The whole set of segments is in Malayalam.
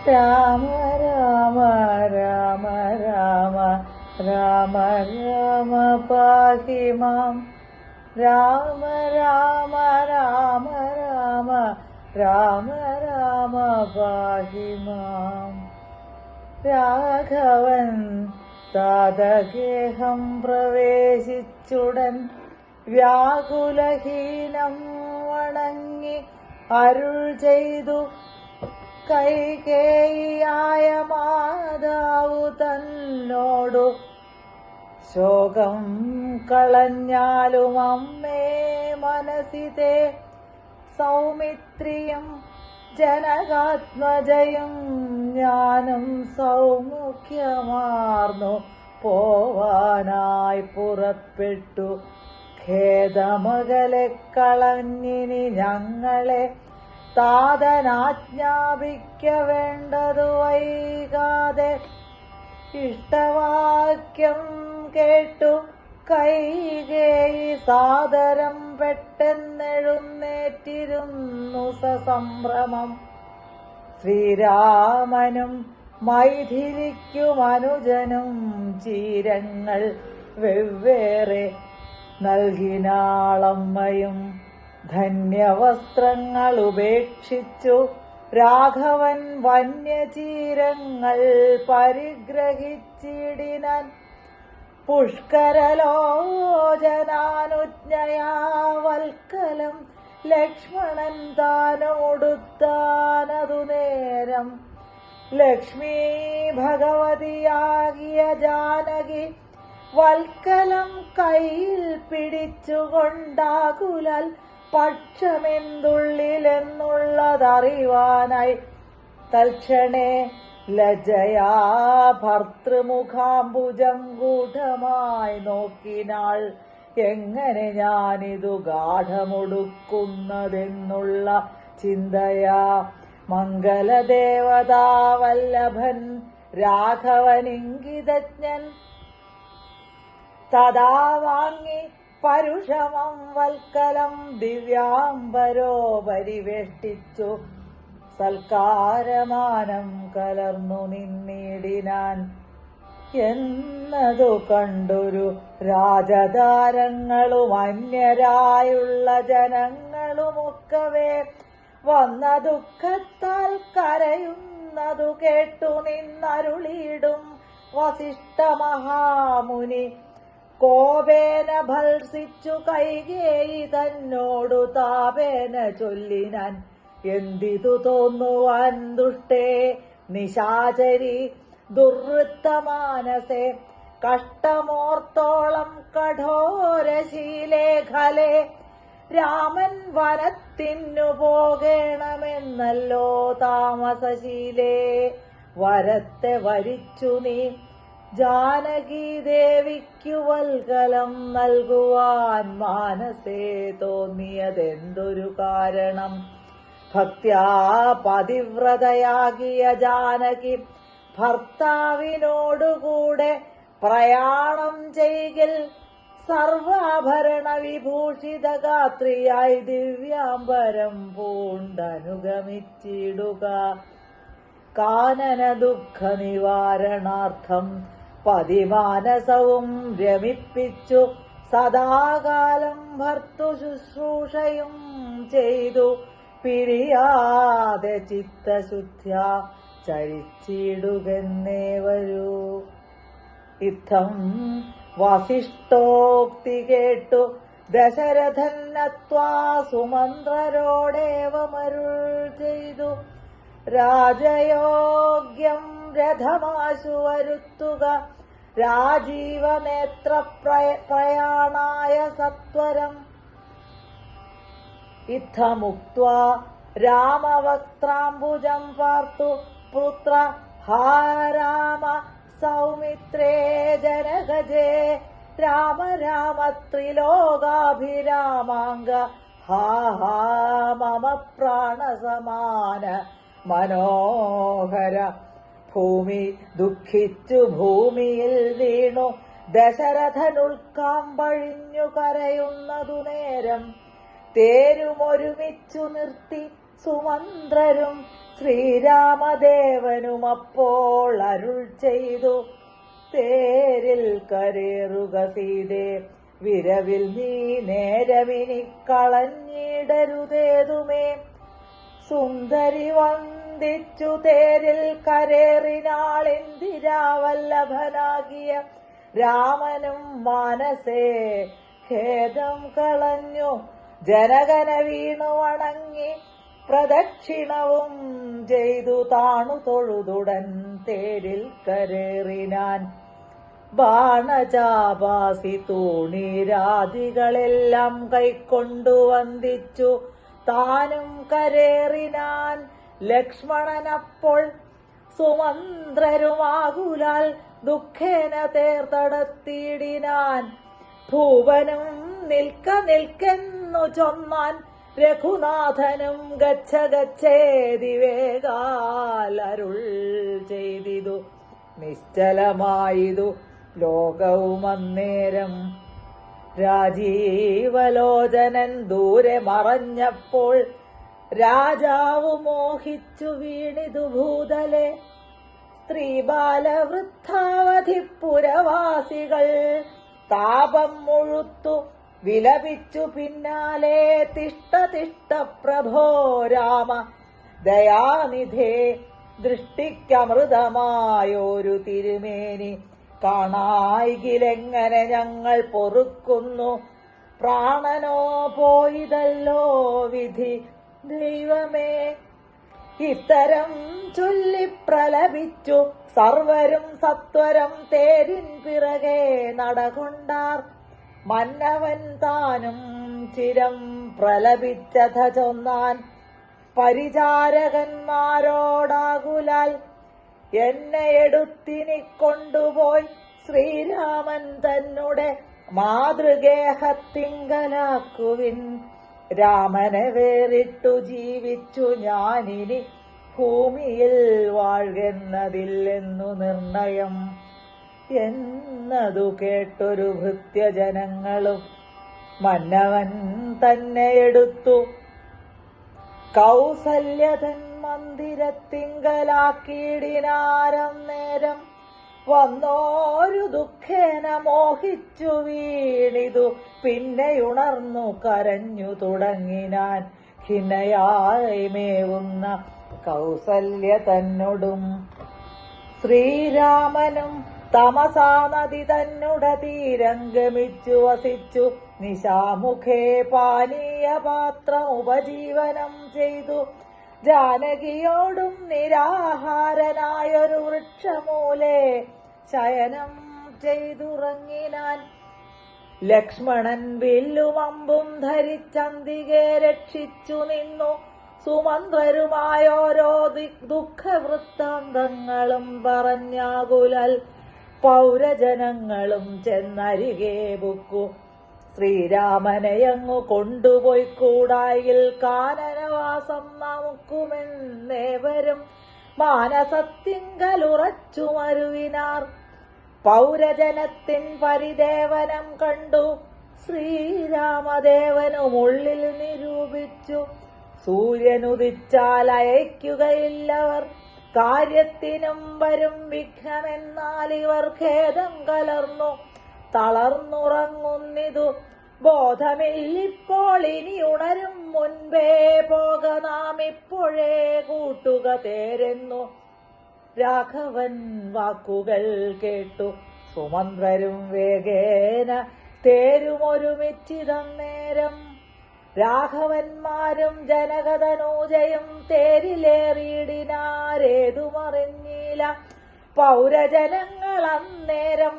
രാമ രാമ രാമ രാമ രാമ രാമ പാഹി മാം. രാമ രാമ രാമ രാമ രാമ രാമ പാഹി മാം. രാഘവൻ താതഗേഹം പ്രവേശിച്ചുടൻ വ്യാകുലഹീനം വണങ്ങി അരുൾ ചെയ്തു. കൈകേയിയായ മാതാവു തന്നോടു ശോകം കളഞ്ഞാലും അമ്മേ മനസ്സിതേ സൗമിത്രിയും ജനകാത്മജയും ഞാനും സൗമുഖ്യമാർന്നു പോവാനായി പുറപ്പെട്ടു. ഖേദമകലെ കളഞ്ഞിനി ഞങ്ങളെ താതനാജ്ഞാപിക്ക വേണ്ടതു വൈകാതെ. ഇഷ്ടവാക്യം കേട്ടു കൈകേയി സാദരം പെട്ടെന്നെഴുന്നേറ്റിരുന്നു സസംഭ്രമം. ശ്രീരാമനും മൈഥിലിക്കും അനുജനും ചീരങ്ങൾ വെവ്വേറെ നൽകിനാളമ്മയും. ധന്യവസ്ത്രങ്ങൾ ഉപേക്ഷിച്ചു രാഘവൻ വന്യചീരങ്ങൾ പരിഗ്രഹിച്ചിടിനാൻ. പുഷ്കരലോചനാനുജ്ഞയാ വൽക്കലം ലക്ഷ്മണൻ താനോടുത്താനതു നേരം. ലക്ഷ്മീ ഭഗവതിയാകിയ ജാനകി വൽക്കലം കയ്യിൽ പിടിച്ചുകൊണ്ടാകുലാൽ പക്ഷമെന്തുള്ളിലെന്നുള്ളതറിവാനായി തൽക്ഷണേ ലജ്ജയാ ഭർത്തൃമുഖാംബുജം ഗൂഢമായി നോക്കിനാൾ. എങ്ങനെ ഞാനിതു ഗാഠമൊടുക്കുന്നതെന്നുള്ള ചിന്തയാ മംഗലദേവതാവല്ലഭൻ രാഘവനിംഗിതജ്ഞൻ. തഥാ വാങ്ങി പരുഷമം വൽക്കലം ദിവ്യാംബരോ പരിവേഷ്ടിച്ചു. സൽക്കാരമാനം കലർന്നു നിന്നിടിനാൻ. എന്നതു കണ്ടൊരു രാജതാരങ്ങളും അന്യരായുള്ള ജനങ്ങളുമൊക്കവേ വന്ന ദുഃഖത്താൽ കരയുന്നതു കേട്ടു നിന്നരുളിയിടും വസിഷ്ഠ മഹാമുനി. കോപേന ഭത്സിച്ചു കൈകേയി തന്നോടു താപേന ചൊല്ലിനാൻ. എന്തിതു തോന്നുവാൻ ദുഷ്ടേ നിശാചരി ദുർവൃത്തമാനസേ. കഷ്ടമോർത്തോളം കഠോരശീലേ ഖലേ. രാമൻ വനത്തിനു പോകേണമെന്നല്ലോ താമസശീലേ. വരത്തെ വരിച്ചു നീ ജാനകി ദേവിക്കു വൽക്കലം നൽകുവാൻ മാനസേ തോന്നിയതെന്തൊരു കാരണം. ഭക്ത്യാ പതിവ്രതയാകിയ ജാനകി ഭർത്താവിനോടുകൂടെ പ്രയാണം ചെയ്കിൽ സർവാഭരണ വിഭൂഷിത ഗാത്രിയായി ദിവ്യാംബരം പൂണ്ടനുഗമിച്ചിടുക. കാനന ദുഃഖ നിവാരണാർത്ഥം പതിമാനസവും രമിപ്പിച്ചു സദാകാലം ഭർത്തു ശുശ്രൂഷയും ചെയ്തു. പിരിയാതെ ചിത്തശുദ്ധ്യാ ചരിച്ചിടുകെന്നേ വരൂ. ഇത്തം വസിഷ്ഠോക്തി കേട്ടു ദശരഥൻ നത്വാ സുമന്ത്രരോടേവമരുൾ ചെയ്തു. രാജയോഗ്യം രഥമാശു വരുത്തുക രാജീവനേത്ര പ്രയാണായ സത്വരം. ഇത്തമുക്ത്വാ രാമവക്ത്രാംബുജം പാർത്തു പുത്ര ഹാ രാമ സൗമിത്രേ ജനകജേ. രാമ രാമ ത്രിലോകാഭിരാമാംഗ ഹാ ഹാ മമ പ്രാണസമാന മനോഹര. ഭൂമി ദുഃഖിച്ചു ഭൂമിയിൽ വീണു ദശരഥനുൾക്കാമ്പഴിഞ്ഞു കരയുന്നതു നേരം. തേരുമൊരുമിച്ചു നിർത്തി സുമന്ത്രരും ശ്രീരാമദേവനും അപ്പോൾ അരുൾ ചെയ്തു, തേരിൽ കരേറുക സീതേ, വിരവിൽ നീ നേരമിനി കളഞ്ഞിടരുതേതുമേ. സുന്ദരി വന്ദിച്ചു തേരിൽ കരേറിനാളിന്ദിരാവല്ലഭനാകിയ രാമനും മാനസേ ഖേദം കളഞ്ഞു. ജനകന വീണു വണങ്ങി പ്രദക്ഷിണവും ചെയ്തു താണു തൊഴുതുടൻ തേരിൽ കരേറിനാൻ. ബാണചാപാസി തൂണീരാദികളെല്ലാം കൈക്കൊണ്ടു വന്ദിച്ചു താനും കരേറിനാൻ. ലക്ഷ്മണനപ്പോൾ സുമന്ത്രരുമാകുലാൽ ദുഃഖേന തേർത്തടത്തിയിടിനാൻ. ഭൂപനും നിൽക്ക നിൽക്കെന്നു ചൊന്നാൻ. രഘുനാഥനും ഗച്ഛ ഗച്ഛേതി വേഗാൽ അരുൾ ചെയ്തിതു. നിശ്ചലമായിതു ലോകവും അന്നേരം. രാജീവലോചനൻ ദൂരെ മറഞ്ഞപ്പോൾ രാജാവു മോഹിച്ചു വീണിതു ഭൂതലെ. സ്ത്രീ ബാലവൃദ്ധാവധി പുരവാസികൾ താപം മുഴുത്തു വിലപിച്ചു പിന്നാലെ. തിഷ്ട തിഷ്ട പ്രഭോ രാമ ദയാനിധേ, ദൃഷ്ടിക്കമൃതമായൊരു തിരുമേനി കാണായികിലെങ്ങനെ ഞങ്ങൾ പൊറുക്കുന്നു. പ്രാണനോ പോയിതല്ലോ വിധി ദൈവമേ. ഇത്തരം ചൊല്ലി പ്രലപിച്ചു സർവരും സത്വരം തേരിൻ പിറകെ നടകൊണ്ടാർ. മന്നവൻ താനും ചിരം പ്രലപിച്ചഥ ചൊന്നാൻ. പരിചാരകന്മാരോടാകുലാൽ എന്നെ എടുത്തിനി കൊണ്ടുപോയി ശ്രീരാമൻ തന്നെ മാതൃഗേഹത്തിങ്കലാക്കുവിൻ. രാമനെ വേറിട്ടു ജീവിച്ചു ഞാനിനി ഭൂമിയിൽ വാഴ്കെന്നതില്ലെന്നു നിർണയം എന്നതു കേട്ടൊരു ഭൃത്യജനങ്ങളും മന്നവൻ തന്നെ എടുത്തു കൗസല്യതൻ മന്ദിരത്തിങ്കലാക്കിയിടിനാരം. നേരം വന്നോരു ദുഃഖേന മോഹിച്ചു വീണിതു. പിന്നെയുണർന്നു കരഞ്ഞു തുടങ്ങിനാൻ. ഖിന്നയായി മേവുന്ന കൗസല്യ തന്നോടും ശ്രീരാമനും തമസാ നദി തന്നുട തീരം ഗമിച്ചു വസിച്ചു. നിശാമുഖേ പാനീയ പാത്രം ഉപജീവനം ചെയ്തു. ജാനകിയോടും നിരാഹാരനായൊരു വൃക്ഷമൂലേ ശയനം ചെയ്തുറങ്ങിനാൻ. ലക്ഷ്മണൻ വില്ലും അമ്പും ധരിച്ചന്തികെ രക്ഷിച്ചു നിന്നു. സുമന്ത്രരുമായോരോ ദുഃഖവൃത്താന്തങ്ങളും പറഞ്ഞാകുലൽ പൗരജനങ്ങളും ചെന്നരികെ ബുക്കു. ശ്രീരാമനെയങ്ങു കൊണ്ടുപോയി കൂടായിൽ കാനനവാസം നമുക്കുമെന്നേവരും മാനസത്തിങ്കലുറച്ചു മരുവിനാർ. പൗരജനത്തിൻ പരിദേവനം കണ്ടു ശ്രീരാമദേവനുമുള്ളിൽ നിരൂപിച്ചു. സൂര്യനുദിച്ചാൽ അയക്കുകയില്ലവർ, കാര്യത്തിനും വരും വിഘ്നമെന്നാൽ ഇവർ ഖേദം കലർന്നു തളർന്നുറങ്ങുന്നിതു. ബോധമില്ലിപ്പോൾ ഇനി ഉണരും മുൻപേ പോക നാം ഇപ്പോഴേ കൂട്ടുക തേരെന്നു. രാഘവൻ വാക്കുകൾ കേട്ടു സുമന്ത്രരും വേഗേന തേരുമൊരുമിച്ചിതന്നേരം. രാഘവന്മാരും ജനകതനൂജയും തേരിലേറിയിടിനാരേതുമറിഞ്ഞില്ല. പൗരജനങ്ങൾ അന്നേരം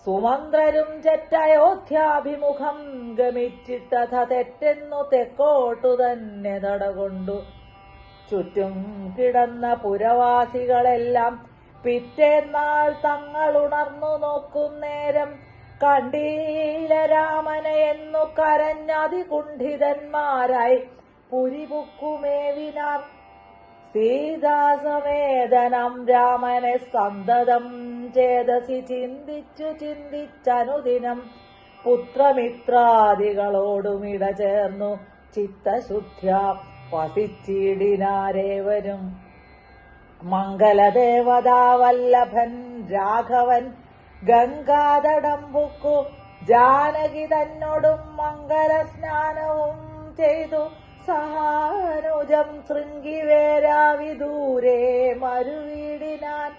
സുമന്ത്രരും ചെറ്റയോധ്യാഭിമുഖം ഗമിച്ചിട്ടഥ തെറ്റെന്നു തെക്കോട്ടു തന്നെ തടകൊണ്ടു. ചുറ്റും കിടന്ന പുരവാസികളെല്ലാം പിറ്റേന്നാൾ തങ്ങളുണർന്നു നോക്കുന്നേരം കണ്ടീല രാമനെ എന്നു കരഞ്ഞതികുണ്ഠിതന്മാരായി പുരിപുക്കുമേവിനാർ. സീതാസമേതനം രാമനെ സന്തതം ചേതസി ചിന്തിച്ചു ചിന്തിച്ചനുദിനം പുത്രമിത്രാദികളോടുമിട ചേർന്നു ചിത്തശുദ്ധ്യ വസിച്ചിടിനാരേവരും. മംഗലദേവതാവല്ലഭൻ രാഘവൻ ഗംഗാതടംബുക്കു ജാനകി തന്നോടും മംഗലസ്നാനവും ചെയ്തു സഹാനുജം ശൃംഗിവേരാവിദൂരെ മരുവിടിനാൻ.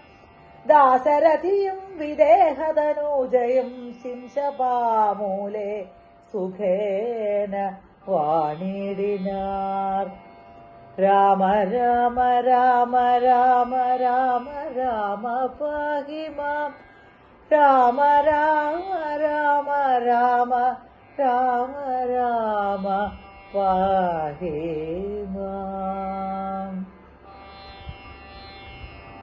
ദാശരഥിയും വിദേഹതനൂജയും ശിംശപാമൂലെ സുഖേന വാണിടിനാർ. രാമ രാമ രാമ രാമ രാമ രാമ പാഹി മാം. രാമ രാമ രാമ രാമ രാമ രാമ പാഹി